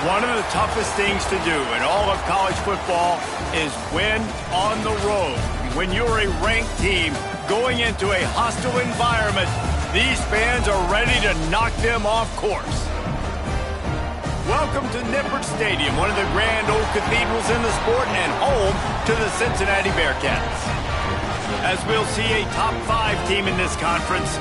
One of the toughest things to do in all of college football is win on the road. When you're a ranked team going into a hostile environment, these fans are ready to knock them off course. Welcome to Nippert Stadium, one of the grand old cathedrals in the sport and home to the Cincinnati Bearcats. As we'll see a top 5 team in this conference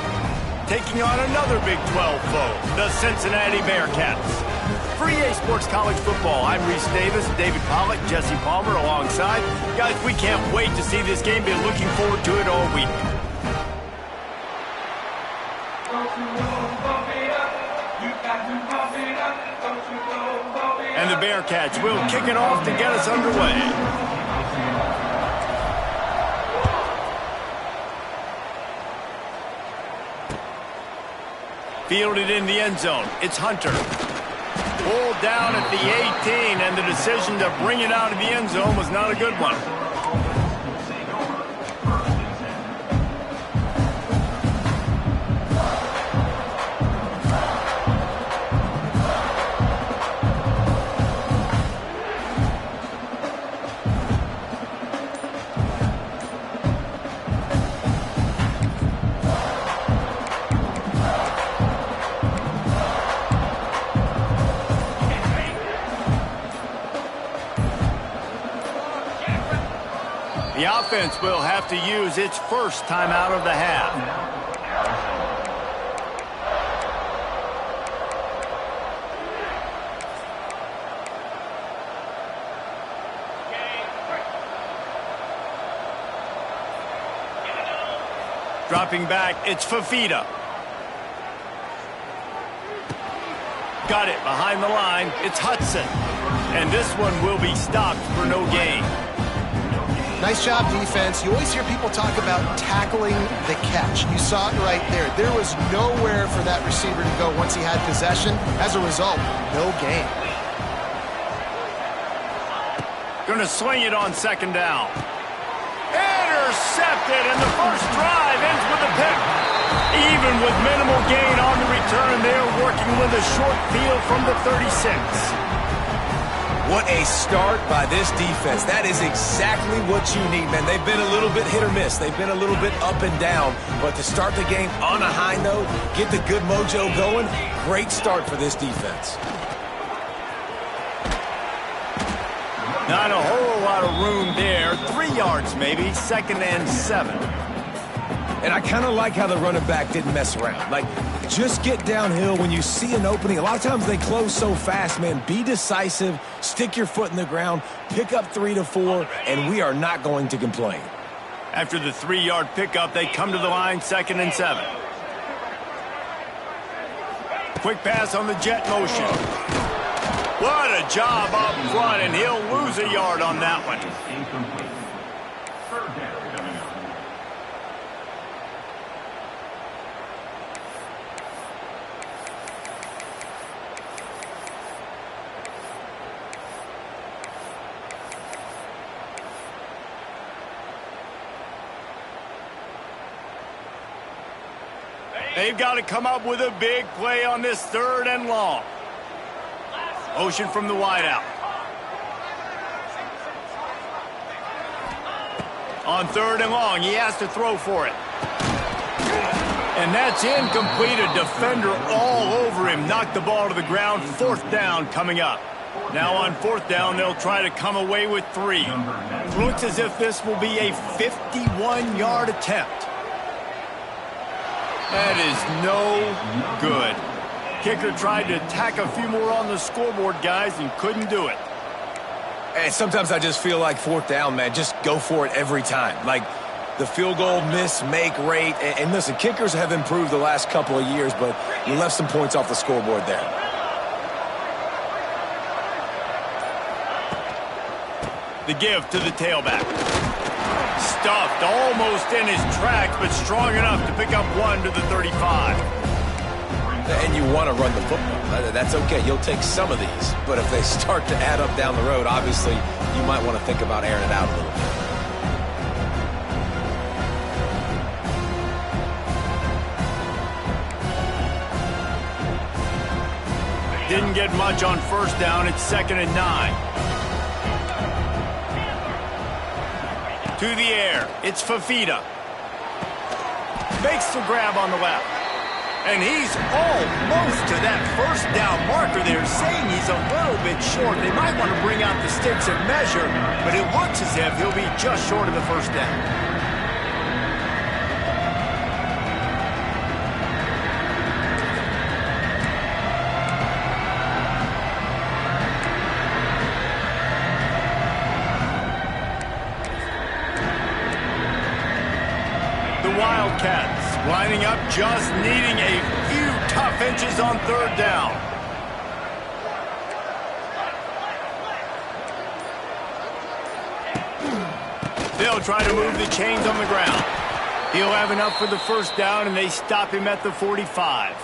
taking on another Big 12 foe, the Cincinnati Bearcats. For EA Sports College Football, I'm Reese Davis, David Pollack, Jesse Palmer alongside. Guys, we can't wait to see this game. Been looking forward to it all week. And the Bearcats will kick it off to get us underway. Fielded in the end zone. It's Hunter. Pulled down at the 18, and the decision to bring it out of the end zone was not a good one. The offense will have to use its first timeout of the half. Dropping back, it's Fafita. Got it behind the line, it's Hudson. And this one will be stopped for no gain. Nice job, defense. You always hear people talk about tackling the catch. You saw it right there. There was nowhere for that receiver to go once he had possession. As a result, no gain. Gonna swing it on second down. Intercepted, and the first drive ends with a pick. Even with minimal gain on the return, they're working with a short field from the 36. What a start by this defense. That is exactly what you need, man. They've been a little bit hit or miss. They've been a little bit up and down. But to start the game on a high note, get the good mojo going, great start for this defense. Not a whole lot of room there. 3 yards maybe, 2nd and 7. And I kind of like how the running back didn't mess around. Like, just get downhill when you see an opening. A lot of times they close so fast, man. Be decisive, stick your foot in the ground, pick up 3 to 4, and we are not going to complain. After the 3-yard pickup, they come to the line, 2nd and 7. Quick pass on the jet motion. What a job up front, and he'll lose a yard on that one. They've got to come up with a big play on this 3rd and long. Motion from the wideout. On 3rd and long, he has to throw for it. And that's incomplete. A defender all over him. Knocked the ball to the ground. 4th down coming up. Now on 4th down, they'll try to come away with 3. Looks as if this will be a 51-yard attempt. That is no good. Kicker tried to tack a few more on the scoreboard, guys, and couldn't do it. And sometimes I just feel like 4th down, man, just go for it every time. Like, the field goal miss, make rate. And listen, kickers have improved the last couple of years, but you left some points off the scoreboard there. The give to the tailback. Stuffed almost in his tracks, but strong enough to pick up 1 to the 35. And you want to run the football. That's okay. You'll take some of these. But if they start to add up down the road, obviously, you might want to think about airing it out a little bit. didn't get much on first down. It's 2nd and 9. To the air. It's Fafita. Makes the grab on the left. And he's almost to that first down marker there, saying he's a little bit short. They might want to bring out the sticks and measure, but it looks as if he'll be just short of the first down. Wildcats lining up, just needing a few tough inches on 3rd down. They'll try to move the chains on the ground. He'll have enough for the first down, and they stop him at the 45.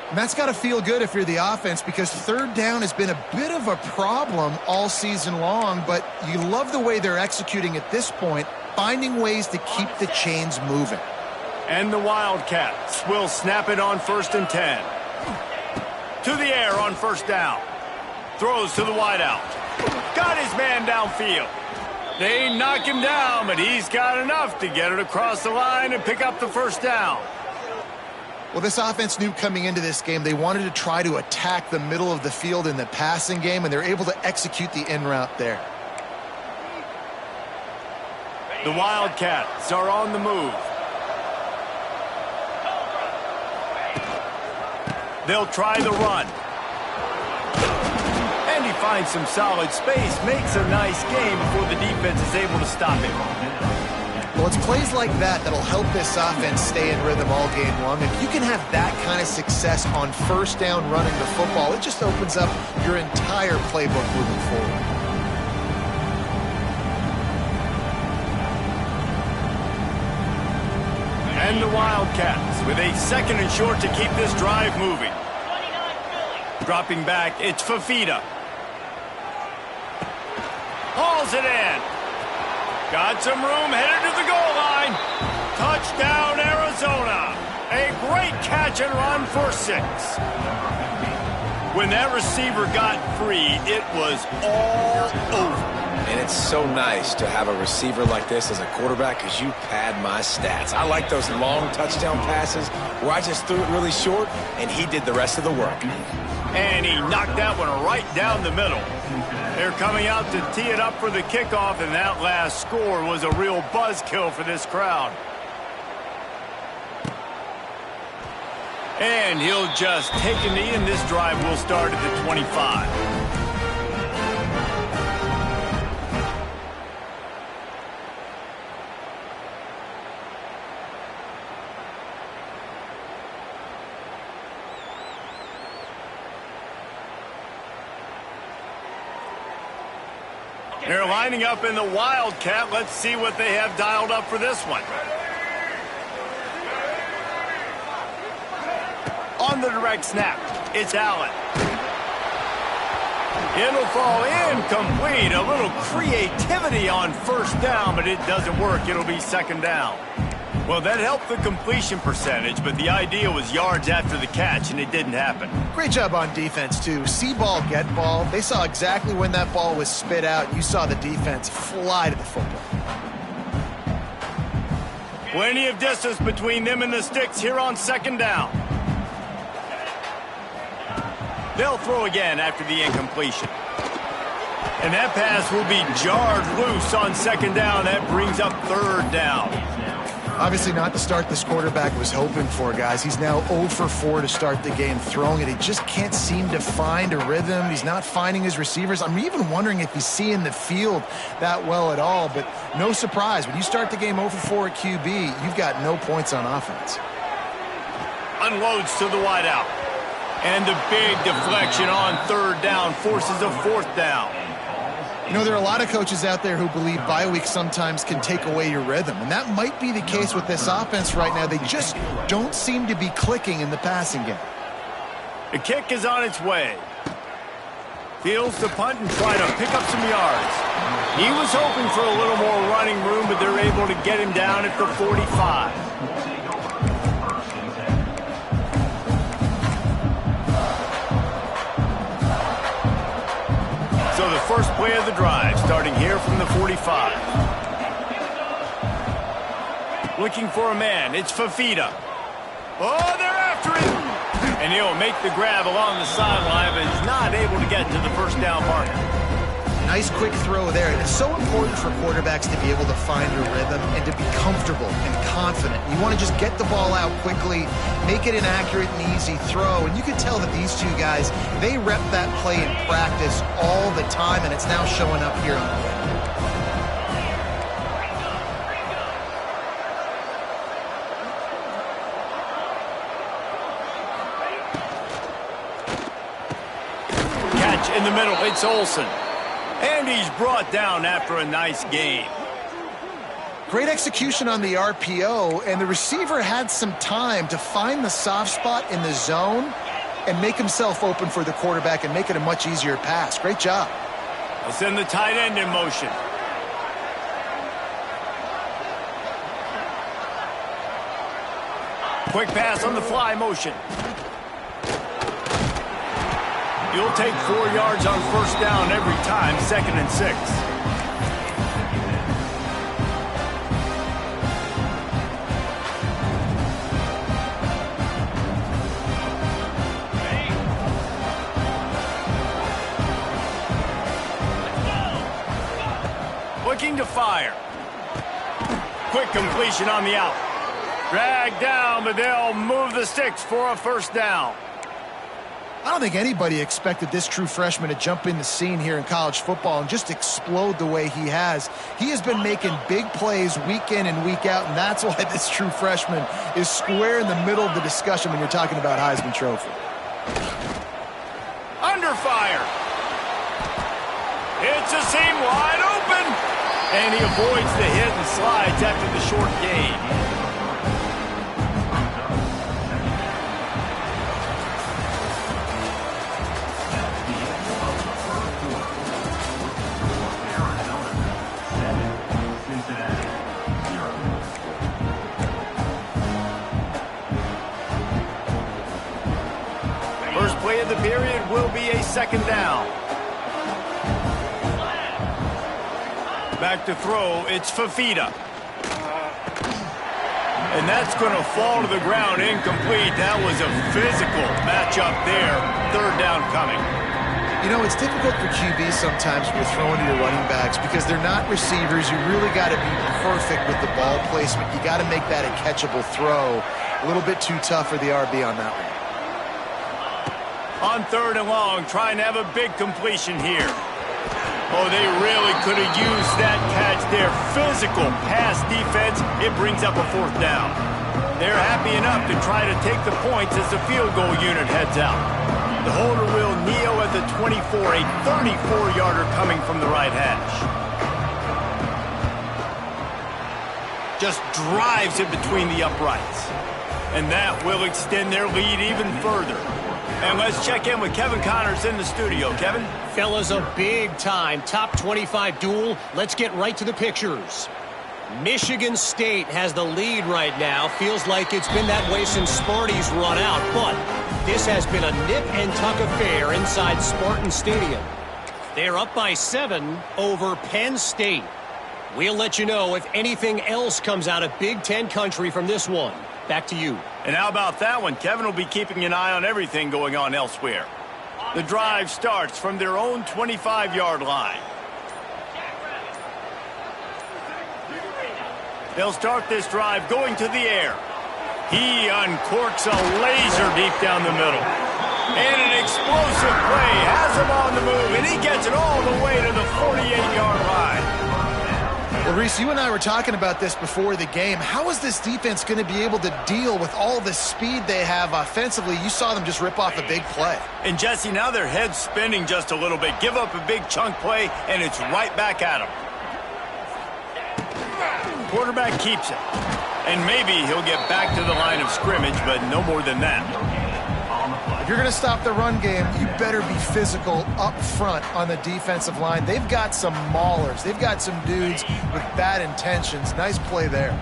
And that's got to feel good if you're the offense, because 3rd down has been a bit of a problem all season long, but you love the way they're executing at this point, finding ways to keep the chains moving. And the Wildcats will snap it on 1st and 10. To the air on first down. Throws to the wideout. Got his man downfield. They knock him down, but he's got enough to get it across the line and pick up the first down. Well, this offense knew coming into this game they wanted to try to attack the middle of the field in the passing game, and they're able to execute the in route there. The Wildcats are on the move. They'll try the run. And he finds some solid space, makes a nice game before the defense is able to stop him. Well, it's plays like that that'll help this offense stay in rhythm all game long. If you can have that kind of success on first down running the football, it just opens up your entire playbook moving forward. And the Wildcats with a 2nd and short to keep this drive moving. Dropping back, it's Fafita. Hauls it in. Got some room, headed to the goal line. Touchdown, Arizona. A great catch and run for 6. When that receiver got free, it was all over. And it's so nice to have a receiver like this as a quarterback, because you pad my stats. I like those long touchdown passes where I just threw it really short and he did the rest of the work. And he knocked that one right down the middle. They're coming out to tee it up for the kickoff, and that last score was a real buzzkill for this crowd. And he'll just take a knee, and this drive will start at the 25. They're lining up in the Wildcat. Let's see what they have dialed up for this one. On the direct snap, it's Allen. It'll fall incomplete. A little creativity on first down, but it doesn't work. It'll be 2nd down. Well, that helped the completion percentage, but the idea was yards after the catch, and it didn't happen. Great job on defense, too. See ball, get ball. They saw exactly when that ball was spit out. You saw the defense fly to the football. Plenty of distance between them and the sticks here on 2nd down. They'll throw again after the incompletion. And that pass will be jarred loose on 2nd down. That brings up 3rd down. Obviously not the start this quarterback was hoping for, guys. He's now 0 for 4 to start the game throwing it. He just can't seem to find a rhythm. He's not finding his receivers. I'm even wondering if he's seeing the field that well at all, but no surprise. When you start the game 0 for 4 at QB, you've got no points on offense. Unloads to the wideout. And the big deflection on 3rd down forces a 4th down. You know, there are a lot of coaches out there who believe bye weeks sometimes can take away your rhythm, and that might be the case with this offense right now. They just don't seem to be clicking in the passing game. The kick is on its way. Fields to punt and try to pick up some yards. He was hoping for a little more running room, but they're able to get him down at the 45. play of the drive, starting here from the 45. Looking for a man. It's Fafita. Oh, they're after him. And he'll make the grab along the sideline, but he's not able to get to the first down marker. Nice quick throw there. And it's so important for quarterbacks to be able to find a rhythm and to be comfortable and confident. You want to just get the ball out quickly, make it an accurate and easy throw. And you can tell that these two guys, they rep that play in practice all the time, and it's now showing up here on the field. In the middle, it's Olsen. And he's brought down after a nice gain. Great execution on the RPO, and the receiver had some time to find the soft spot in the zone and make himself open for the quarterback and make it a much easier pass. Great job. They'll send the tight end in motion. Quick pass on the fly motion. You'll take 4 yards on first down every time, 2nd and 6. Looking to fire. Quick completion on the out. Drag down, but they'll move the sticks for a first down. I don't think anybody expected this true freshman to jump in the scene here in college football and just explode the way he has. He has been making big plays week in and week out, and that's why this true freshman is square in the middle of the discussion when you're talking about Heisman Trophy. Under fire. It's a seam wide open. And he avoids the hit and slides after the short gain. First play of the period will be a 2nd down. Back to throw, it's Fafita. And that's going to fall to the ground incomplete. That was a physical matchup there. 3rd down coming. You know, it's difficult for QBs sometimes when you're throwing to your running backs because they're not receivers. You really got to be perfect with the ball placement. You got to make that a catchable throw. A little bit too tough for the RB on that one. On 3rd and long, trying to have a big completion here. Oh, they really could have used that catch there. Physical pass defense. It brings up a 4th down. They're happy enough to try to take the points as the field goal unit heads out. The holder will kneel at the 24, a 34-yarder coming from the right hash. Just drives it between the uprights. And that will extend their lead even further. And let's check in with Kevin Connors in the studio. Kevin? Fellas, a big-time top 25 duel. Let's get right to the pictures. Michigan State has the lead right now. Feels like it's been that way since Sparty's run out. But this has been a nip-and-tuck affair inside Spartan Stadium. They're up by 7 over Penn State. We'll let you know if anything else comes out of Big Ten country from this one. Back to you. And how about that one? Kevin will be keeping an eye on everything going on elsewhere. The drive starts from their own 25-yard line. They'll start this drive going to the air. He uncorks a laser deep down the middle. And an explosive play has him on the move, and he gets it all the way to the 48-yard line. Well, Reese, you and I were talking about this before the game. How is this defense going to be able to deal with all the speed they have offensively? You saw them just rip off a big play. And, Jesse, now their head's spinning just a little bit. Give up a big chunk play, and it's right back at them. Quarterback keeps it. And maybe he'll get back to the line of scrimmage, but no more than that. If you're going to stop the run game, you better be physical up front on the defensive line. They've got some maulers. They've got some dudes with bad intentions. Nice play there.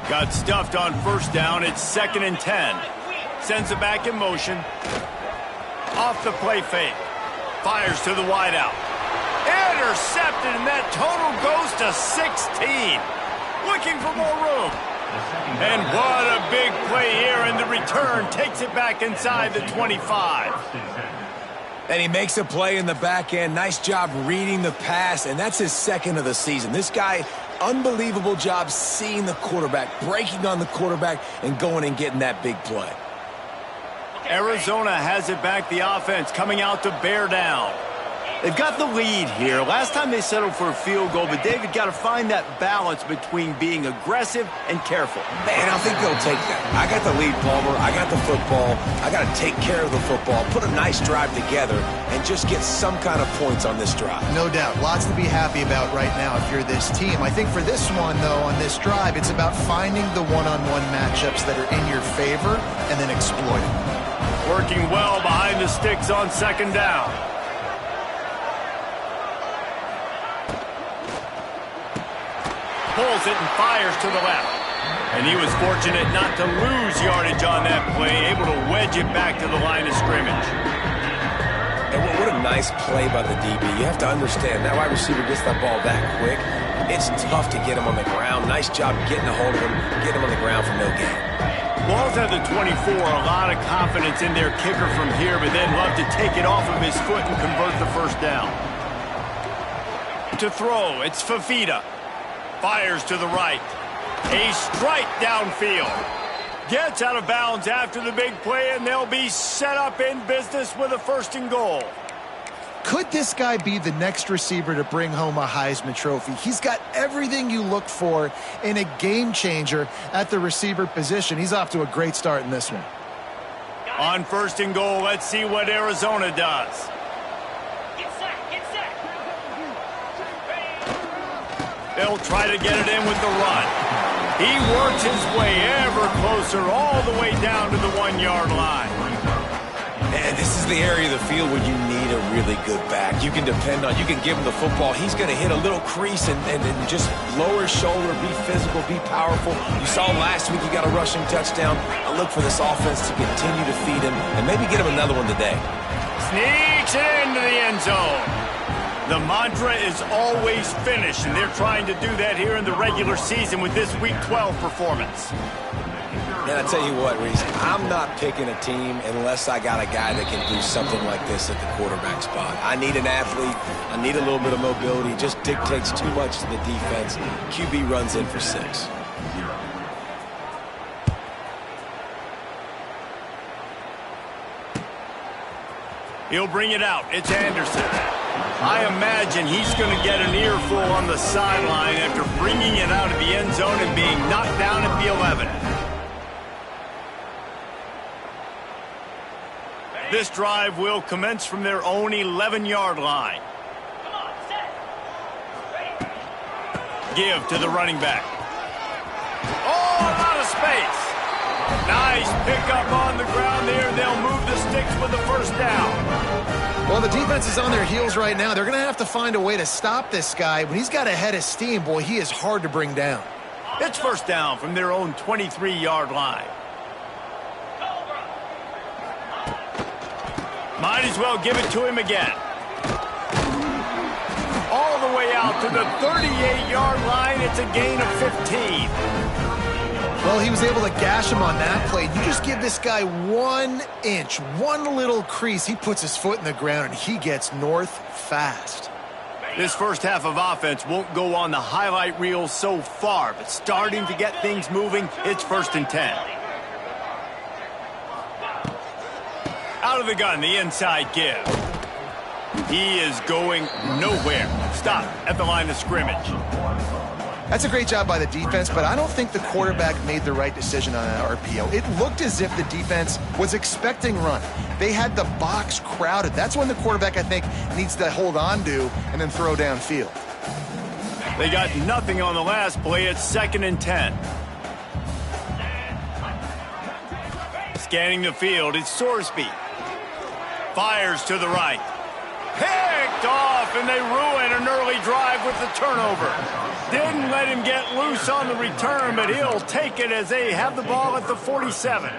Got stuffed on first down. It's 2nd and 10. Sends it back in motion. Off the play fake. Fires to the wideout. Intercepted, and that total goes to 16. Looking for more room. And what a big play here, and the return takes it back inside the 25. And he makes a play in the back end. Nice job reading the pass, and that's his second of the season. This guy, unbelievable job seeing the quarterback, breaking on the quarterback, and going and getting that big play. Arizona has it back, the offense coming out to bear down. They've got the lead here. Last time they settled for a field goal, but David got to find that balance between being aggressive and careful. Man, I think they'll take that. I got the lead, Palmer. I got the football. I got to take care of the football, put a nice drive together, and just get some kind of points on this drive. No doubt. Lots to be happy about right now if you're this team. I think for this one, though, on this drive, it's about finding the one-on-one matchups that are in your favor and then exploiting. Working well behind the sticks on second down. Pulls it and fires to the left. And he was fortunate not to lose yardage on that play, able to wedge it back to the line of scrimmage. And what a nice play by the DB. You have to understand, that wide receiver gets that ball that quick. It's tough to get him on the ground. Nice job getting a hold of him, getting him on the ground for no gain. Ball's at the 24, a lot of confidence in their kicker from here, but then love to take it off of his foot and convert the first down. To throw, it's Fafita. Fires to the right. A strike downfield. Gets out of bounds after the big play, and they'll be set up in business with a first and goal. Could this guy be the next receiver to bring home a Heisman Trophy? He's got everything you look for in a game changer at the receiver position. He's off to a great start in this one. On first and goal, let's see what Arizona does. They'll try to get it in with the run. He works his way ever closer all the way down to the 1-yard line. And this is the area of the field where you need a really good back. You can depend on, you can give him the football. He's going to hit a little crease and just lower his shoulder, be physical, be powerful. You saw last week he got a rushing touchdown. I look for this offense to continue to feed him and maybe get him another one today. Sneaks it into the end zone. The mantra is always finish, and they're trying to do that here in the regular season with this Week 12 performance. And I tell you what, Reese, I'm not picking a team unless I got a guy that can do something like this at the quarterback spot. I need an athlete. I need a little bit of mobility. It just dictates too much to the defense. QB runs in for 6. He'll bring it out. It's Anderson. I imagine he's going to get an earful on the sideline after bringing it out of the end zone and being knocked down at the 11. This drive will commence from their own 11-yard line. Give to the running back. Oh, a lot of space. Nice pickup on the ground there. They'll move the sticks with the first down. Well, the defense is on their heels right now. They're going to have to find a way to stop this guy. When he's got a head of steam, boy, he is hard to bring down. It's first down from their own 23-yard line. Might as well give it to him again. All the way out to the 38-yard line. It's a gain of 15. Well, he was able to gash him on that play. You just give this guy 1 inch, one little crease. He puts his foot in the ground, and he gets north fast. This first half of offense won't go on the highlight reel so far, but starting to get things moving, it's 1st and 10. Out of the gun, the inside give. He is going nowhere. Stop at the line of scrimmage. That's a great job by the defense, but I don't think the quarterback made the right decision on that RPO. It looked as if the defense was expecting run. They had the box crowded. That's when the quarterback, I think, needs to hold on to and then throw downfield. They got nothing on the last play. It's 2nd and 10. Scanning the field, it's Sorsby. Fires to the right. Picked off, and they ruin an early drive with the turnover. Didn't let him get loose on the return, but he'll take it as they have the ball at the 47.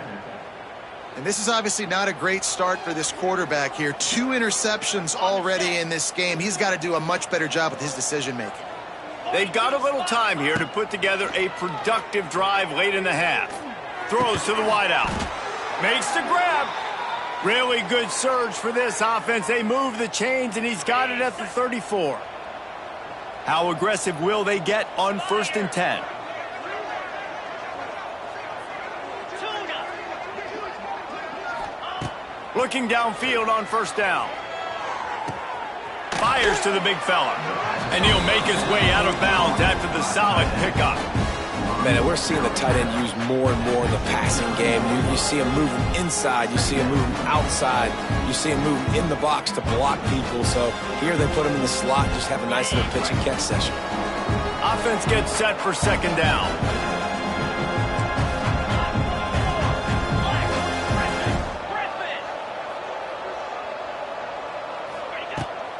And this is obviously not a great start for this quarterback here. 2 interceptions already in this game. He's got to do a much better job with his decision-making. They've got a little time here to put together a productive drive late in the half. Throws to the wideout. Makes the grab. Really good surge for this offense. They move the chains, and he's got it at the 34. How aggressive will they get on 1st and 10? Looking downfield on 1st down. Fires to the big fella. And he'll make his way out of bounds after the solid pickup. Man, we're seeing the tight end used more and more in the passing game. You see him moving inside. You see him moving outside. You see him moving in the box to block people. So here they put him in the slot, just have a nice little pitch and catch session. Offense gets set for 2nd down.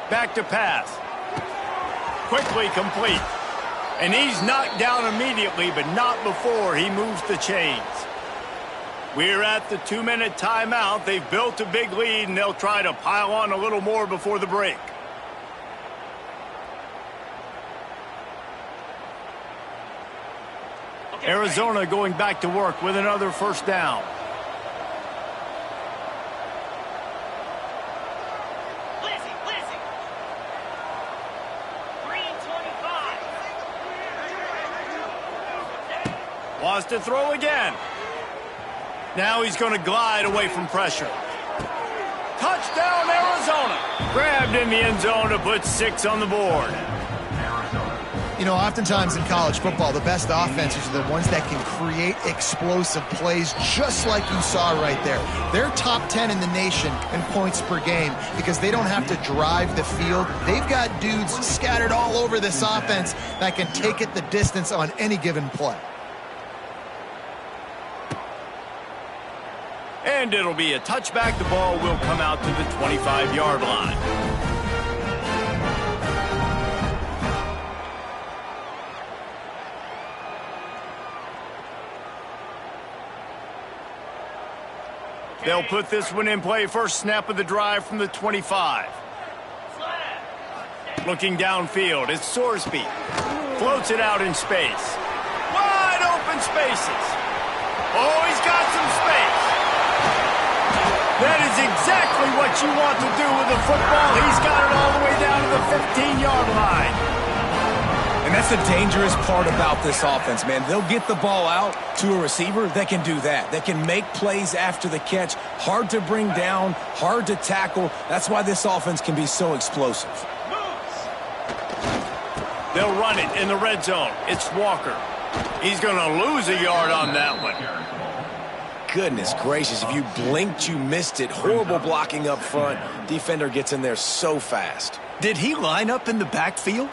Back to pass. Quickly complete. And he's knocked down immediately, but not before he moves the chains. We're at the 2-minute timeout. They've built a big lead, and they'll try to pile on a little more before the break. Arizona going back to work with another 1st down. Wants to throw again. Now he's going to glide away from pressure. Touchdown, Arizona. Grabbed in the end zone to put 6 on the board. You know, oftentimes in college football, the best offenses are the ones that can create explosive plays just like you saw right there. They're top 10 in the nation in points per game because they don't have to drive the field. They've got dudes scattered all over this offense that can take it the distance on any given play. And it'll be a touchback. The ball will come out to the 25-yard line. They'll put this one in play. First snap of the drive from the 25. Looking downfield, it's Sorsby. Floats it out in space. Wide open spaces. Oh, he's got some space. That is exactly what you want to do with the football. He's got it all the way down to the 15-yard line. And that's the dangerous part about this offense, man. They'll get the ball out to a receiver that can do that. That can make plays after the catch. Hard to bring down, hard to tackle. That's why this offense can be so explosive. They'll run it in the red zone. It's Walker. He's going to lose a yard on that one. Goodness gracious, if you blinked, you missed it. Horrible blocking up front. Defender gets in there so fast. Did he line up in the backfield?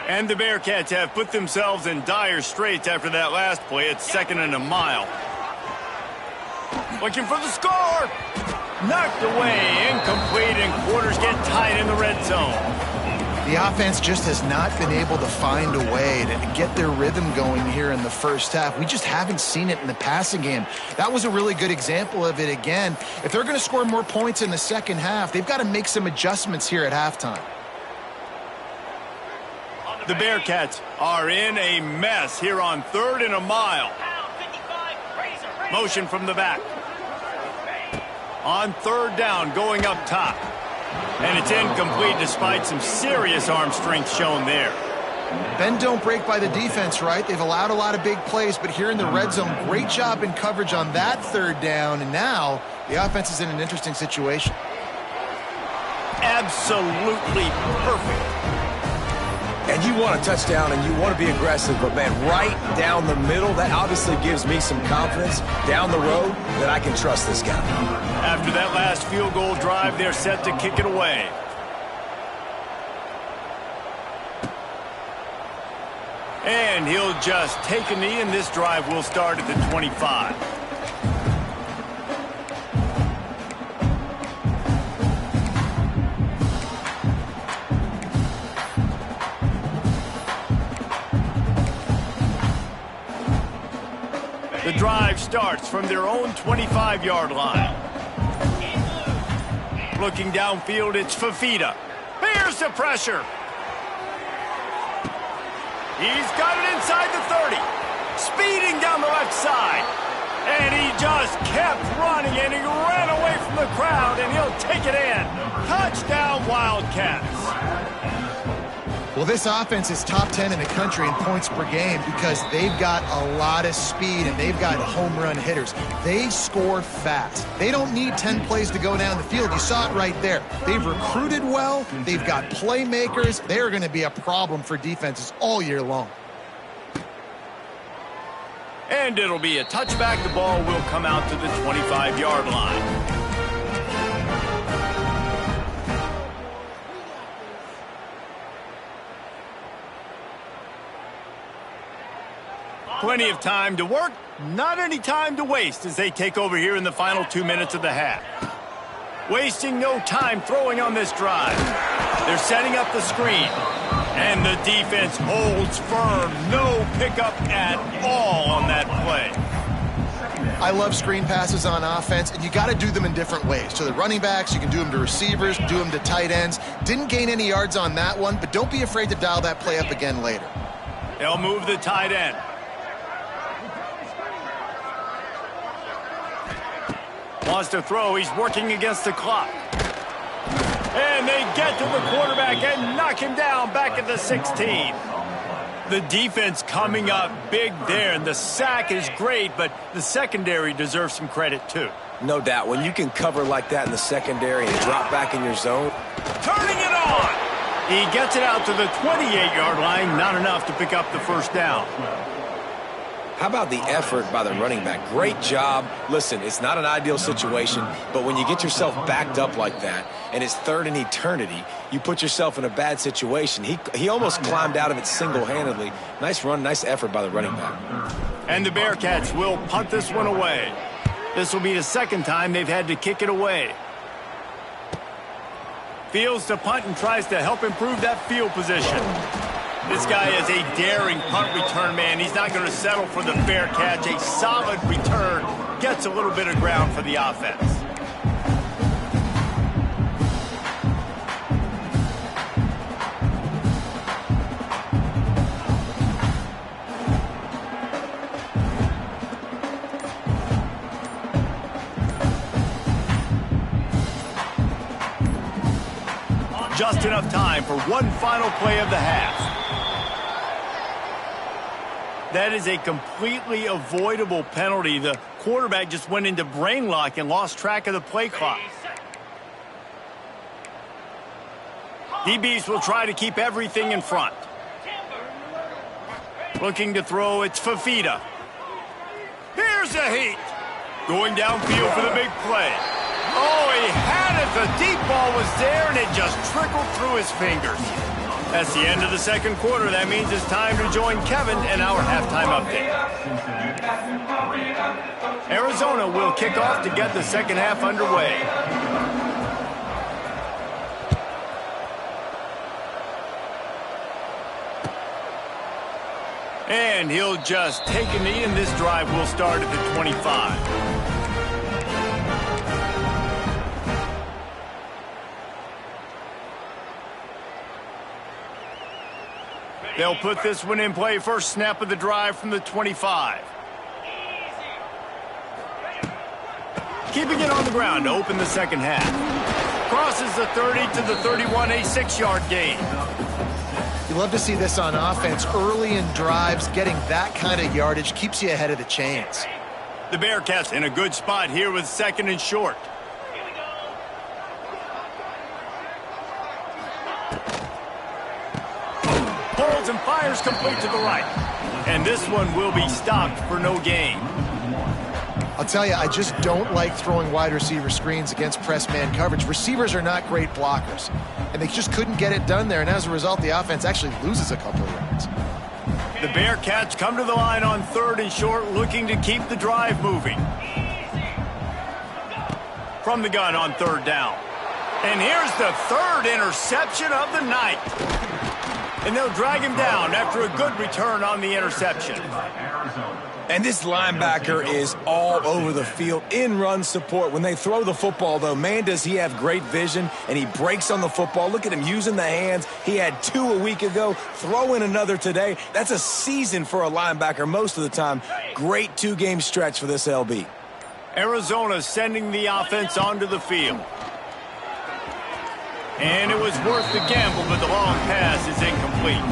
And the Bearcats have put themselves in dire straits after that last play. It's 2nd and a mile. Looking for the score. Knocked away, incomplete, and quarters get tight in the red zone. The offense just has not been able to find a way to get their rhythm going here in the first half. We just haven't seen it in the passing game. That was a really good example of it again. If they're going to score more points in the second half, they've got to make some adjustments here at halftime. The Bearcats are in a mess here on 3rd and a mile. Motion from the back. On 3rd down, going up top. And it's incomplete despite some serious arm strength shown there. Bend don't break by the defense, right? They've allowed a lot of big plays, but here in the red zone, great job in coverage on that 3rd down. And now the offense is in an interesting situation. Absolutely perfect. And you want a touchdown and you want to be aggressive, but man, right down the middle, that obviously gives me some confidence down the road that I can trust this guy. After that last field goal drive, they're set to kick it away. And he'll just take a knee, and this drive will start at the 25. The drive starts from their own 25-yard line. Looking downfield, it's Fafita. Here's the pressure. He's got it inside the 30. Speeding down the left side. And he just kept running, and he ran away from the crowd, and he'll take it in. Touchdown, Wildcats. Well, this offense is top 10 in the country in points per game because they've got a lot of speed and they've got home run hitters. They score fast. They don't need 10 plays to go down the field. You saw it right there. They've recruited well. They've got playmakers. They're going to be a problem for defenses all year long. And it'll be a touchback. The ball will come out to the 25-yard line. Plenty of time to work, not any time to waste as they take over here in the final 2 minutes of the half. Wasting no time throwing on this drive. They're setting up the screen. And the defense holds firm. No pickup at all on that play. I love screen passes on offense, and you got to do them in different ways. To the running backs, you can do them to receivers, do them to tight ends. Didn't gain any yards on that one, but don't be afraid to dial that play up again later. They'll move the tight end. Wants to throw. He's working against the clock. And they get to the quarterback and knock him down back at the 16. The defense coming up big there, and the sack is great, but the secondary deserves some credit too. No doubt. When you can cover like that in the secondary and drop back in your zone. Turning it on! He gets it out to the 28-yard line. Not enough to pick up the first down. How about the effort by the running back? Great job. Listen, it's not an ideal situation, but when you get yourself backed up like that, and it's third in eternity, you put yourself in a bad situation. He almost climbed out of it single-handedly. Nice run, nice effort by the running back. And the Bearcats will punt this one away. This will be the second time they've had to kick it away. Fields to punt and tries to help improve that field position. This guy is a daring punt return man. He's not going to settle for the fair catch. A solid return. Gets a little bit of ground for the offense. Just enough time for one final play of the half. That is a completely avoidable penalty. The quarterback just went into brain lock and lost track of the play clock. DBs will try to keep everything in front. Looking to throw, it's Fafita. Here's a heat. Going downfield for the big play. Oh, he had it. The deep ball was there, and it just trickled through his fingers. That's the end of the second quarter. That means it's time to join Kevin in our halftime update. Arizona will kick off to get the second half underway. And he'll just take a knee, and this drive will start at the 25. They'll put this one in play. First snap of the drive from the 25. Keeping it on the ground to open the second half. Crosses the 30 to the 31, a 6-yard gain. You love to see this on offense. Early in drives, getting that kind of yardage keeps you ahead of the chains. The Bearcats in a good spot here with second and short. Pulls and fires complete to the right. And this one will be stopped for no gain. I'll tell you, I just don't like throwing wide receiver screens against press man coverage. Receivers are not great blockers, and they just couldn't get it done there, and as a result, the offense actually loses a couple of yards. The Bearcats come to the line on third and short, looking to keep the drive moving. From the gun on third down. And here's the third interception of the night. And they'll drag him down after a good return on the interception. And this linebacker is all over the field in run support. When they throw the football, though, man, does he have great vision, and he breaks on the football. Look at him using the hands. He had 2 a week ago. Throw in another today. That's a season for a linebacker most of the time. Great 2-game stretch for this LB. Arizona sending the offense onto the field. And it was worth the gamble, but the long pass is incomplete.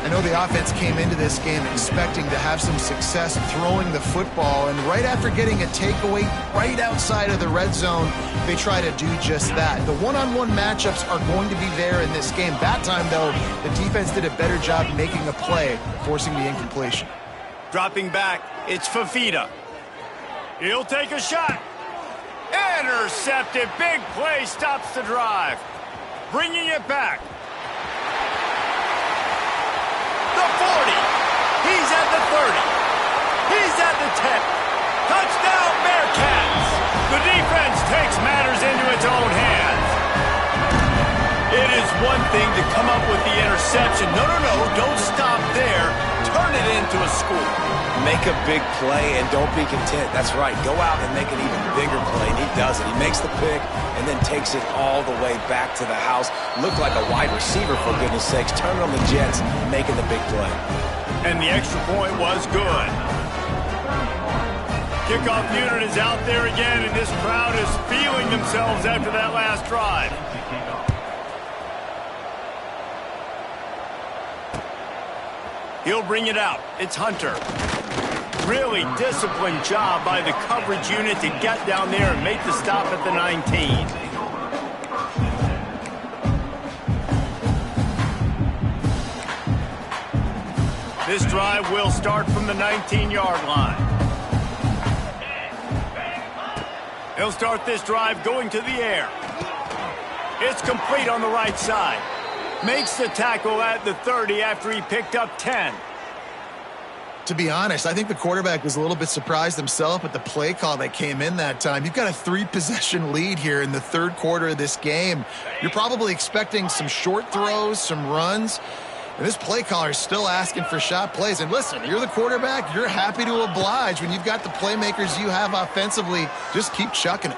I know the offense came into this game expecting to have some success throwing the football, and right after getting a takeaway right outside of the red zone, they try to do just that. The one-on-one matchups are going to be there in this game. That time, though, the defense did a better job making a play, forcing the incompletion. Dropping back, it's Fafita. He'll take a shot. Intercepted. Big play stops the drive. Bringing it back. The 40. He's at the 30. He's at the 10. Touchdown, Bearcats. The defense takes matters into its own hands. It is one thing to come up with the interception. No, don't stop there. Turn it into a score. Make a big play and don't be content. That's right. Go out and make an even bigger play, and he does it. He makes the pick and then takes it all the way back to the house. Looked like a wide receiver, for goodness sakes. Turning on the Jets, making the big play. And the extra point was good. Kickoff unit is out there again, and this crowd is feeling themselves after that last drive. He'll bring it out. It's Hunter. Really disciplined job by the coverage unit to get down there and make the stop at the 19. This drive will start from the 19-yard line. He'll start this drive going to the air. It's complete on the right side. Makes the tackle at the 30 after he picked up 10. To be honest, I think the quarterback was a little bit surprised himself at the play call that came in that time. You've got a 3-possession lead here in the third quarter of this game. You're probably expecting some short throws, some runs. And this play caller is still asking for shot plays. And listen, you're the quarterback. You're happy to oblige when you've got the playmakers you have offensively. Just keep chucking it.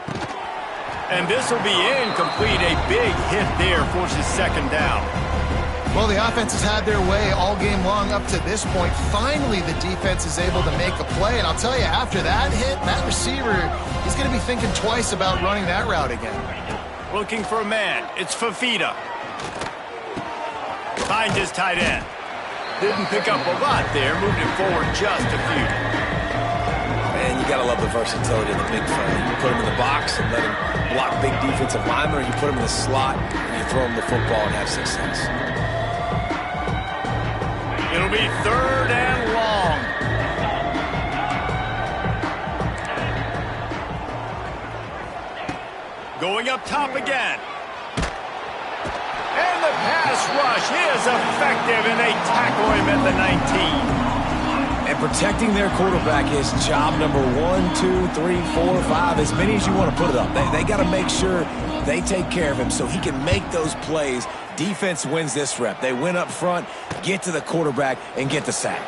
And this will be incomplete. A big hit there forces second down. Well, the offense has had their way all game long up to this point. Finally, the defense is able to make a play. And I'll tell you, after that hit, that receiver, he's going to be thinking twice about running that route again. Looking for a man. It's Fafita. Finds his tight end. Didn't pick up a lot there. Moved it forward just a few. Man, you got to love the versatility of the big fella. You put him in the box and let him block big defensive linemen, or you put him in the slot and you throw him the football and have success. It'll be third and long. Going up top again. And the pass rush is effective, and they tackle him at the 19. And protecting their quarterback is job number 1, 2, 3, 4, 5, as many as you want to put it up. They got to make sure they take care of him so he can make those plays. Defense wins this rep. They win up front, get to the quarterback, and get the sack.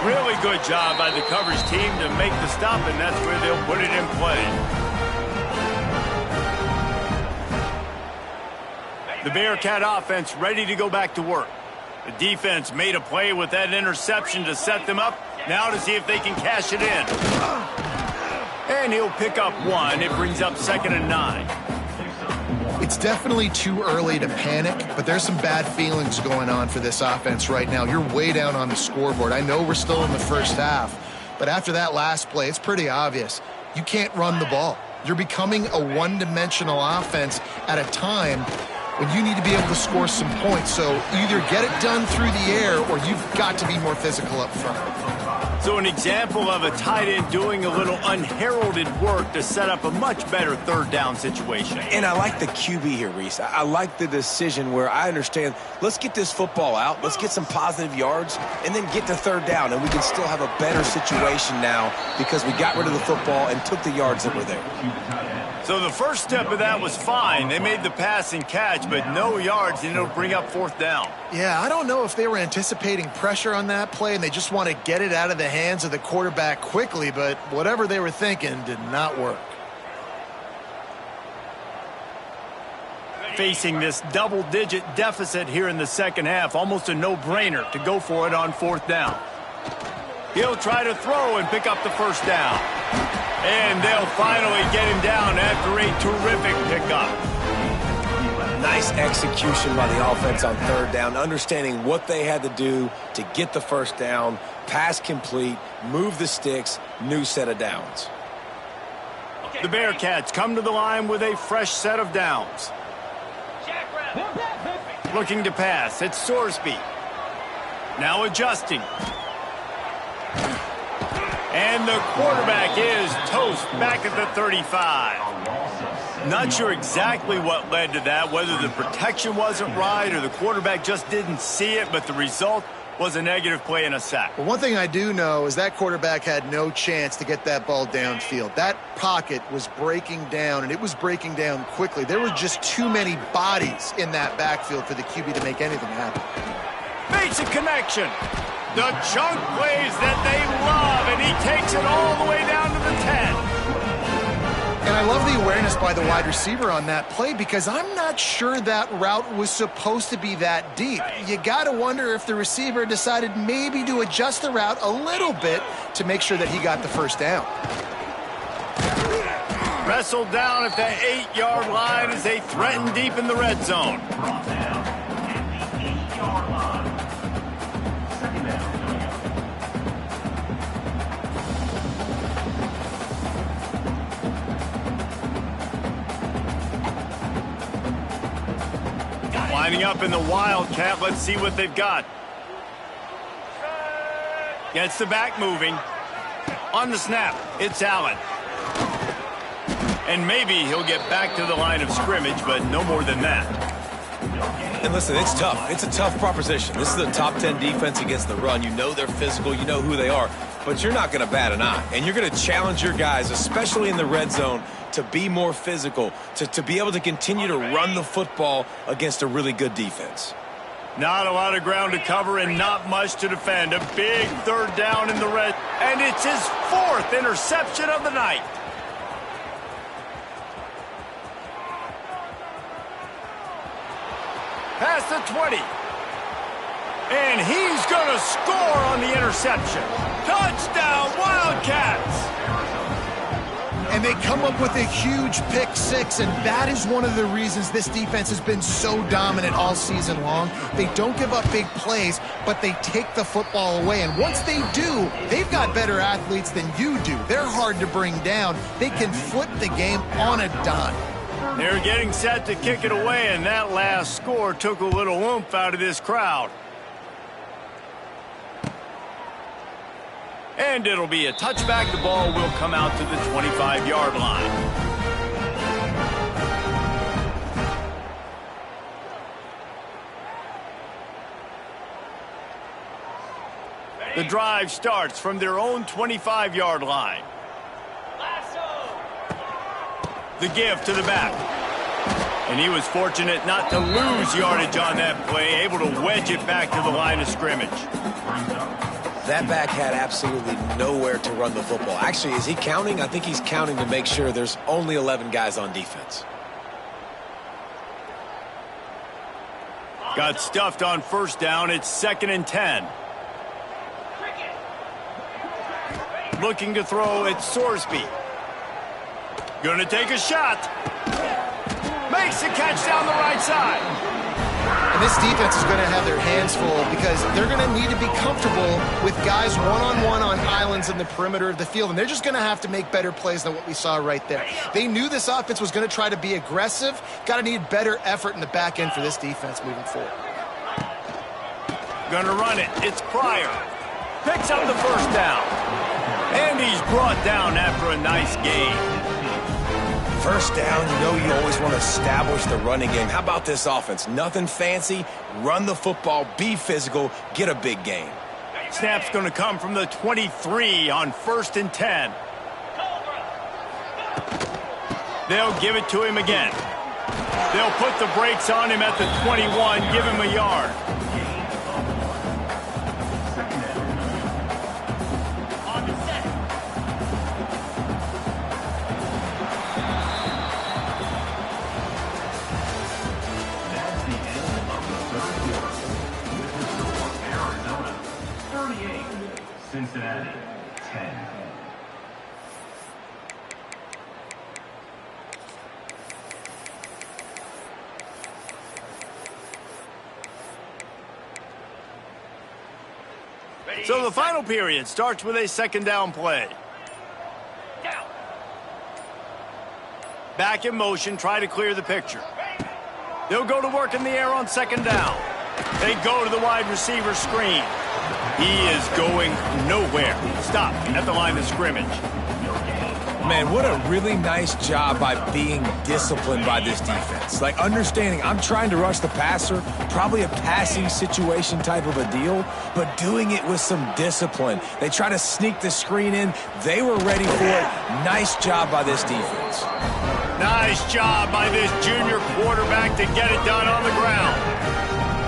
Really good job by the coverage team to make the stop, and that's where they'll put it in play. The Bearcat offense ready to go back to work. The defense made a play with that interception to set them up. Now to see if they can cash it in. And he'll pick up one. It brings up 2nd and 9. It's definitely too early to panic, but there's some bad feelings going on for this offense right now. You're way down on the scoreboard. I know we're still in the first half, but after that last play, it's pretty obvious. You can't run the ball. You're becoming a one-dimensional offense at a time when you need to be able to score some points. So either get it done through the air or you've got to be more physical up front. So an example of a tight end doing a little unheralded work to set up a much better third down situation. And I like the QB here, Reese. I like the decision where I understand, let's get this football out, let's get some positive yards, and then get to third down, and we can still have a better situation now because we got rid of the football and took the yards that were there. So the first step of that was fine. They made the pass and catch, but no yards, and it'll bring up fourth down. Yeah, I don't know if they were anticipating pressure on that play and they just want to get it out of the hands of the quarterback quickly, but whatever they were thinking did not work. Facing this double-digit deficit here in the second half, almost a no-brainer to go for it on fourth down. He'll try to throw and pick up the first down. And they'll finally get him down after a terrific pickup. Nice execution by the offense on third down, understanding what they had to do to get the first down, pass complete, move the sticks, new set of downs. The Bearcats come to the line with a fresh set of downs. Looking to pass, it's Sorsby. Now adjusting. And the quarterback is toast back at the 35. Not sure exactly what led to that, whether the protection wasn't right or the quarterback just didn't see it, but the result was a negative play and a sack. Well, one thing I do know is that quarterback had no chance to get that ball downfield. That pocket was breaking down, and it was breaking down quickly. There were just too many bodies in that backfield for the QB to make anything happen. Makes a connection. The chunk plays that they love, and he takes it all the way down to the 10. And I love the awareness by the wide receiver on that play because I'm not sure that route was supposed to be that deep. You got to wonder if the receiver decided maybe to adjust the route a little bit to make sure that he got the first down. Wrestled down at the 8-yard line as they threaten deep in the red zone. Lining up in the Wildcat. Let's see what they've got. Gets the back moving. On the snap, it's Allen. And maybe he'll get back to the line of scrimmage, but no more than that. And listen, it's tough. It's a tough proposition. This is a top 10 defense against the run. You know they're physical. You know who they are. But you're not going to bat an eye. And you're going to challenge your guys, especially in the red zone, to be more physical, to be able to continue to run the football against a really good defense. Not a lot of ground to cover and not much to defend. A big third down in the red. And it's his fourth interception of the night. Past the 20. And he's going to score on the interception. Touchdown, Wildcats! And they come up with a huge pick six, and that is one of the reasons this defense has been so dominant all season long. They don't give up big plays, but they take the football away. And once they do, they've got better athletes than you do. They're hard to bring down. They can flip the game on a dime. They're getting set to kick it away, and that last score took a little oomph out of this crowd. And it'll be a touchback. The ball will come out to the 25-yard line. The drive starts from their own 25-yard line. The give to the back. And he was fortunate not to lose yardage on that play, able to wedge it back to the line of scrimmage. That back had absolutely nowhere to run the football. Actually, is he counting? I think he's counting to make sure there's only 11 guys on defense. Got stuffed on first down. It's 2nd and 10. Looking to throw, it's Sorsby. Gonna take a shot. Makes the catch down the right side. And this defense is going to have their hands full because they're going to need to be comfortable with guys one-on-one on islands in the perimeter of the field, and they're just going to have to make better plays than what we saw right there. They knew this offense was going to try to be aggressive. Got to need better effort in the back end for this defense moving forward. Gonna run it. It's Pryor. Picks up the first down. And he's brought down after a nice gain. First down, you know you always want to establish the running game. How about this offense? Nothing fancy. Run the football, be physical, get a big gain. Snap's going to come from the 23 on 1st and 10. They'll give it to him again. They'll put the brakes on him at the 21, give him a yard. Cincinnati, 10. So the final period starts with a 2nd down play. Back in motion, try to clear the picture. They'll go to work in the air on 2nd down. They go to the wide receiver screen. He is going nowhere. Stop at the line of scrimmage. Man, what a really nice job by being disciplined by this defense. Like, understanding I'm trying to rush the passer, probably a passing situation type of a deal, but doing it with some discipline. They try to sneak the screen in. They were ready for it. Nice job by this defense. Nice job by this junior quarterback to get it done on the ground.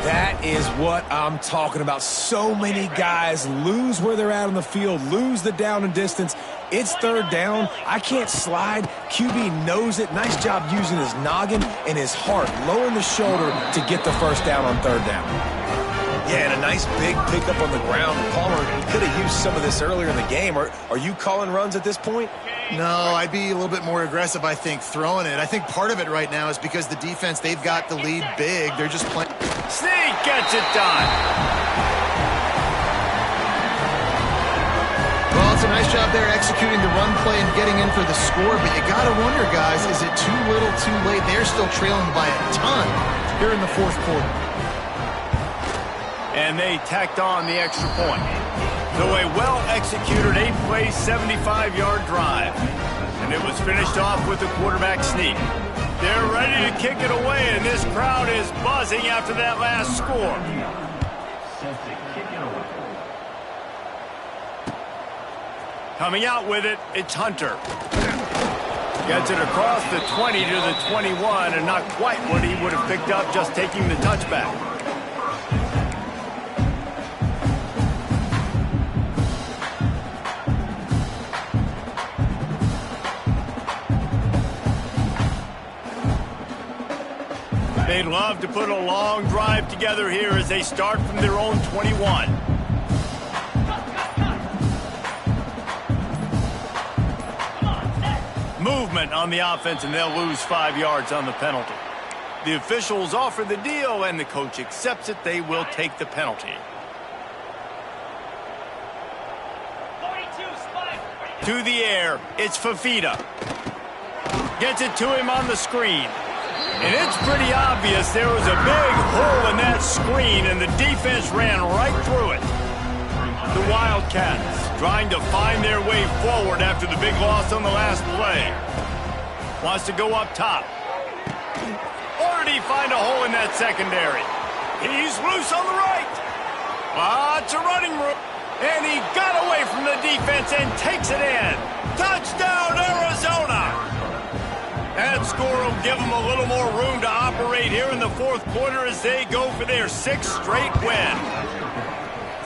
That is what I'm talking about. So many guys lose where they're at on the field, lose the down and distance. It's 3rd down. I can't slide. QB knows it. Nice job using his noggin and his heart, lowering the shoulder to get the first down on 3rd down. Yeah, and a nice big pickup on the ground. Palmer, he could have used some of this earlier in the game. Are you calling runs at this point? No, I'd be a little bit more aggressive, I think, throwing it. I think part of it right now is because the defense, they've got the lead big. They're just playing. Sneak gets it done. Well, it's a nice job there executing the run play and getting in for the score, but you got to wonder, guys, is it too little too late? They're still trailing by a ton here in the 4th quarter. And they tacked on the extra point. So a well-executed 8-play, 75-yard drive. And it was finished off with the quarterback sneak. They're ready to kick it away, and this crowd is buzzing after that last score. Coming out with it, it's Hunter. Gets it across the 20 to the 21, and not quite what he would have picked up just taking the touchback. They'd love to put a long drive together here as they start from their own 21. Movement on the offense, and they'll lose 5 yards on the penalty. The officials offer the deal, and the coach accepts it. They will take the penalty. To the air, it's Fafita. Gets it to him on the screen. And it's pretty obvious there was a big hole in that screen, and the defense ran right through it. The Wildcats trying to find their way forward after the big loss on the last play. Wants to go up top. Or did he find a hole in that secondary? He's loose on the right. Lots of running room. And he got away from the defense and takes it in. Touchdown, Arizona! That score will give them a little more room to operate here in the 4th quarter as they go for their 6th straight win.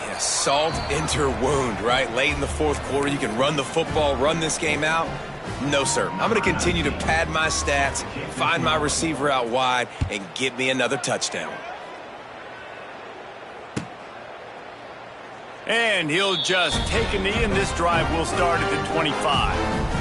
Yeah, salt into wound, right? Late in the 4th quarter, you can run the football, run this game out. No, sir. I'm going to continue to pad my stats, find my receiver out wide, and get me another touchdown. And he'll just take a knee, and this drive will start at the 25.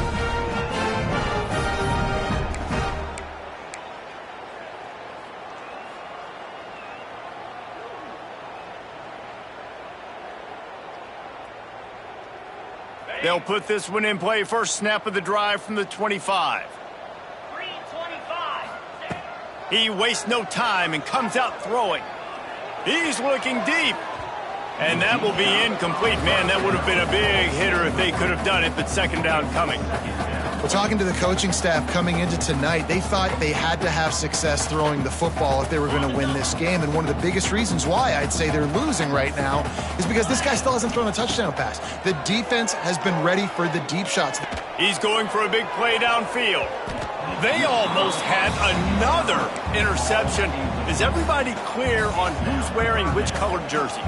They'll put this one in play. First snap of the drive from the 25. He wastes no time and comes out throwing. He's looking deep. And that will be incomplete. Man, that would have been a big hitter if they could have done it, but second down coming. Well, talking to the coaching staff coming into tonight, they thought they had to have success throwing the football if they were going to win this game. And one of the biggest reasons why I'd say they're losing right now is because this guy still hasn't thrown a touchdown pass. The defense has been ready for the deep shots. He's going for a big play downfield. They almost had another interception. Is everybody clear on who's wearing which colored jerseys?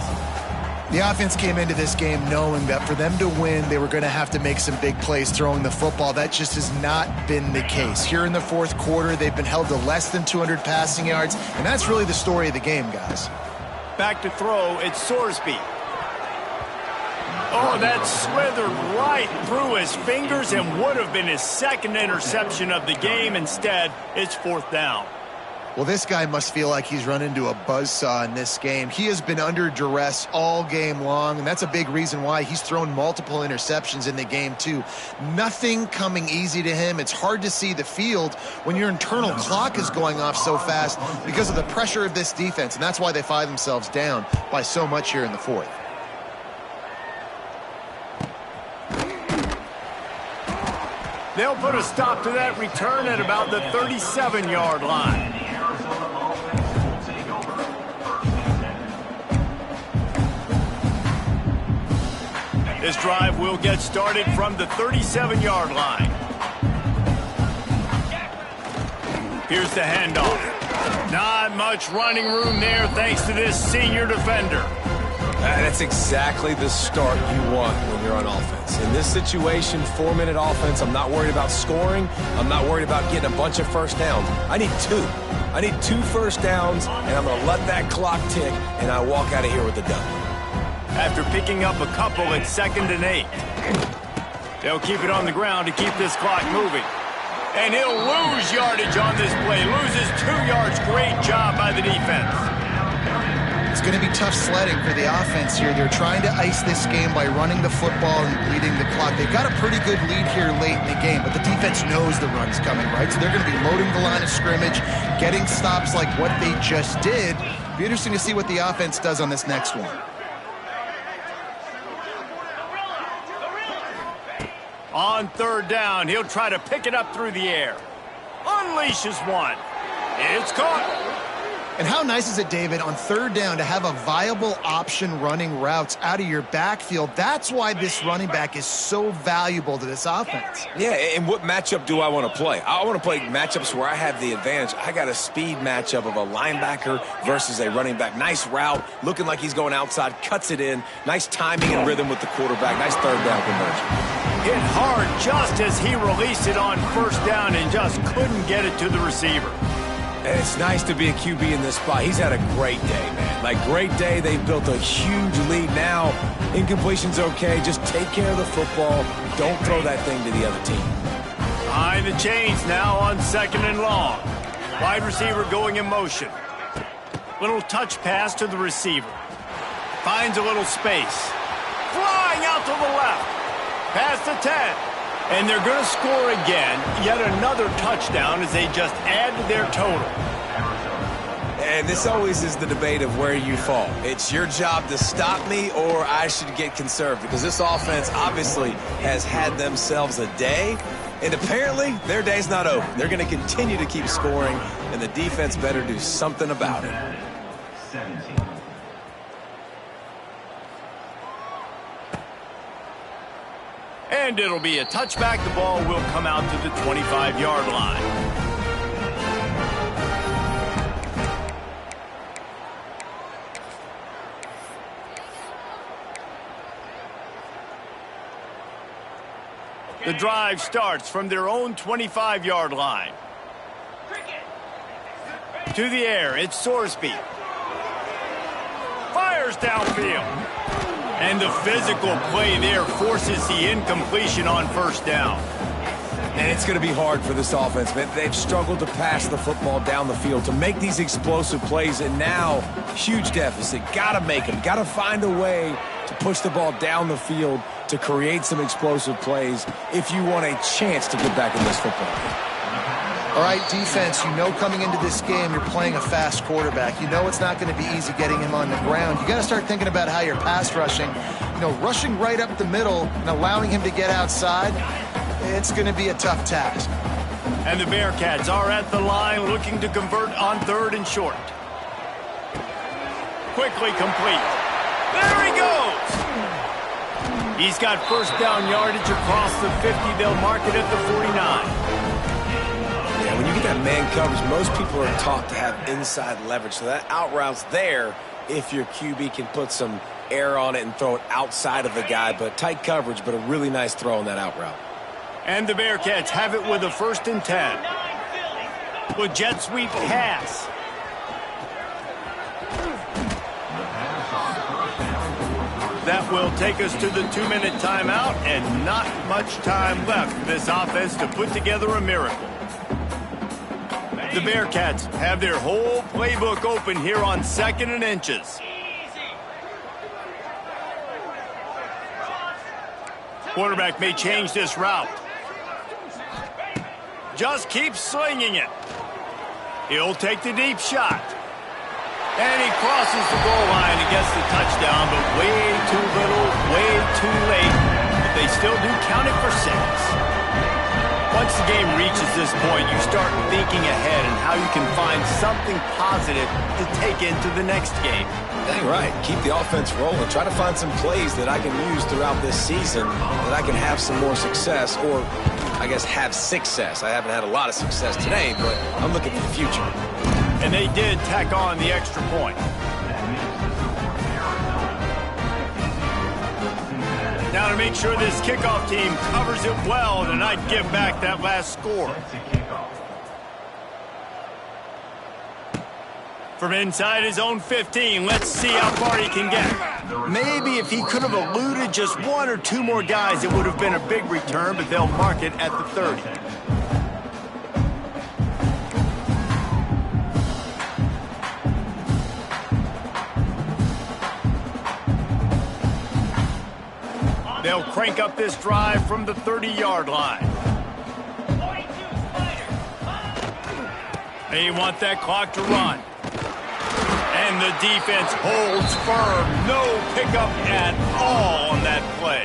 The offense came into this game knowing that for them to win, they were going to have to make some big plays throwing the football. That just has not been the case. Here in the fourth quarter, they've been held to less than 200 passing yards, and that's really the story of the game, guys. Back to throw, it's Sorsby. Oh, that slithered right through his fingers and would have been his second interception of the game. Instead, it's fourth down. Well, this guy must feel like he's run into a buzzsaw in this game. He has been under duress all game long, and that's a big reason why he's thrown multiple interceptions in the game, too. Nothing coming easy to him. It's hard to see the field when your internal clock is going off so fast because of the pressure of this defense, and that's why they find themselves down by so much here in the fourth. They'll put a stop to that return at about the 37-yard line. This drive will get started from the 37-yard line. Here's the handoff. Not much running room there thanks to this senior defender. That's exactly the start you want when you're on offense. In this situation, 4-minute offense, I'm not worried about scoring. I'm not worried about getting a bunch of first downs. I need two. I need 2 first downs, and I'm going to let that clock tick, and I walk out of here with the dub. After picking up a couple at 2nd and 8. They'll keep it on the ground to keep this clock moving. And he'll lose yardage on this play. Loses 2 yards. Great job by the defense. It's going to be tough sledding for the offense here. They're trying to ice this game by running the football and bleeding the clock. They've got a pretty good lead here late in the game, but the defense knows the run's coming, right? So they're going to be loading the line of scrimmage, getting stops like what they just did. Be interesting to see what the offense does on this next one. On 3rd down, he'll try to pick it up through the air. Unleashes one. It's caught. And how nice is it, David, on 3rd down to have a viable option running routes out of your backfield? That's why this running back is so valuable to this offense. Yeah, and what matchup do I want to play? I want to play matchups where I have the advantage. I got a speed matchup of a linebacker versus a running back. Nice route, looking like he's going outside, cuts it in. Nice timing and rhythm with the quarterback. Nice 3rd down conversion. Hit hard just as he released it on 1st down and just couldn't get it to the receiver. And it's nice to be a QB in this spot. He's had a great day, man. Like, great day. They've built a huge lead now. Incompletion's okay. Just take care of the football. Don't throw that thing to the other team. Behind the chains now on 2nd and long. Wide receiver going in motion. Little touch pass to the receiver. Finds a little space. Flying out to the left. Past the 10. And they're going to score again. Yet another touchdown as they just add to their total. And this always is the debate of where you fall. It's your job to stop me, or I should get conserved, because this offense obviously has had themselves a day, and apparently their day's not over. They're going to continue to keep scoring, and the defense better do something about it. 17. And it'll be a touchback. The ball will come out to the 25-yard line. The drive starts from their own 25-yard line. To the air, it's Sorsby. Fires downfield. And the physical play there forces the incompletion on 1st down. And it's going to be hard for this offense, man. They've struggled to pass the football down the field, to make these explosive plays, and now huge deficit. Got to make them. Got to find a way to push the ball down the field to create some explosive plays if you want a chance to get back in this football game. All right, defense, you know coming into this game you're playing a fast quarterback. You know it's not going to be easy getting him on the ground. You got to start thinking about how you're pass rushing. You know, rushing right up the middle and allowing him to get outside, it's going to be a tough task. And the Bearcats are at the line looking to convert on 3rd and short. Quickly complete. There he goes! He's got first down yardage across the 50. They'll mark it at the 49. Yeah, when you get that man coverage, most people are taught to have inside leverage. So that out route's there if your QB can put some air on it and throw it outside of the guy. But tight coverage, but a really nice throw on that out route. And the Bearcats have it with a 1st and 10. With jet sweep pass. That will take us to the 2-minute timeout, and not much time left for this offense to put together a miracle. The Bearcats have their whole playbook open here on 2nd and inches. Quarterback may change this route. Just keep slinging it. He'll take the deep shot. And he crosses the goal line and gets the touchdown, but way too little, way too late. But they still do count it for 6. Once the game reaches this point, you start thinking ahead and how you can find something positive to take into the next game. Dang right. Keep the offense rolling. Try to find some plays that I can use throughout this season that I can have some more success, or I guess have success. I haven't had a lot of success today, but I'm looking for the future. And they did tack on the extra point. Now to make sure this kickoff team covers it well and not give back that last score. From inside his own 15, let's see how far he can get. Maybe if he could have eluded just 1 or 2 more guys, it would have been a big return, but they'll mark it at the 30. They'll crank up this drive from the 30-yard line. They want that clock to run. And the defense holds firm. No pickup at all on that play.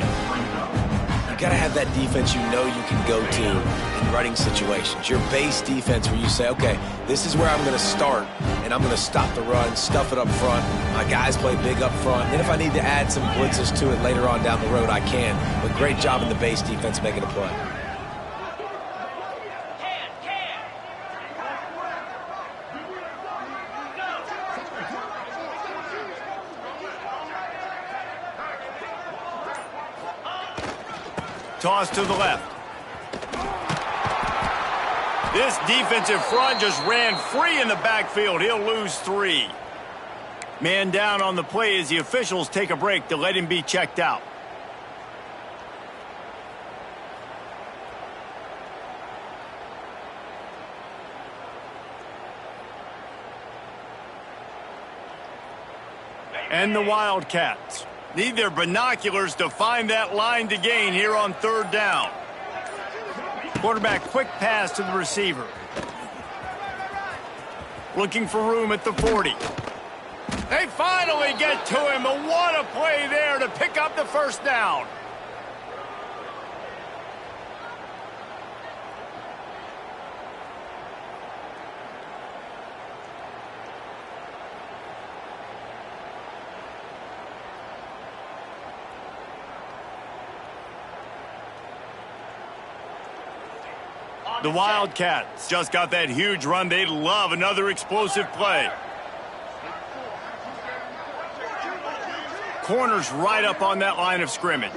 You got to have that defense you know you can go to in running situations. Your base defense where you say, okay, this is where I'm going to start, and I'm going to stop the run, stuff it up front. My guys play big up front. And if I need to add some blitzes to it later on down the road, I can. But great job in the base defense making a play. Toss to the left. This defensive front just ran free in the backfield. He'll lose 3. Man down on the play as the officials take a break to let him be checked out. And the Wildcats need their binoculars to find that line to gain here on 3rd down. Quarterback quick pass to the receiver. Looking for room at the 40. They finally get to him, but what a play there to pick up the 1st down. The Wildcats just got that huge run. They'd love another explosive play. Corners right up on that line of scrimmage.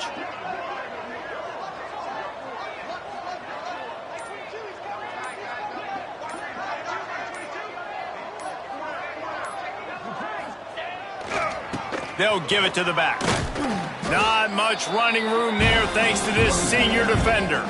They'll give it to the back. Not much running room there thanks to this senior defender.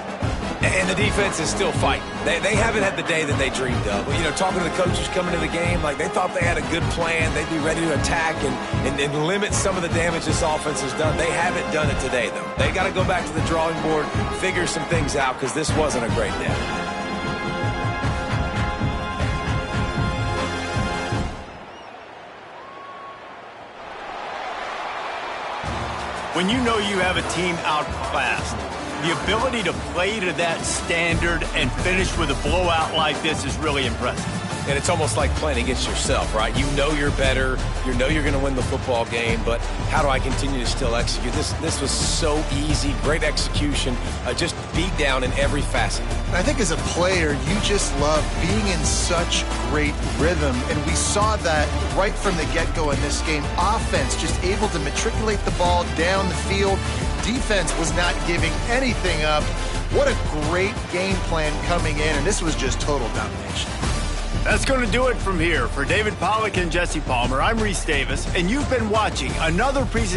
And the defense is still fighting. They haven't had the day that they dreamed of. You know, talking to the coaches coming to the game, like they thought they had a good plan. They'd be ready to attack and limit some of the damage this offense has done. They haven't done it today, though. They got to go back to the drawing board, figure some things out, because this wasn't a great day. When you know you have a team outclassed, the ability to play to that standard and finish with a blowout like this is really impressive. And it's almost like playing against yourself, right? You know you're better. You know you're going to win the football game, but how do I continue to still execute? This was so easy, great execution, just beat down in every facet. I think as a player, you just love being in such great rhythm, and we saw that right from the get-go in this game. Offense just able to matriculate the ball down the field. Defense was not giving anything up. What a great game plan coming in, and this was just total domination. That's going to do it from here. For David Pollack and Jesse Palmer, I'm Reese Davis, and you've been watching another presentation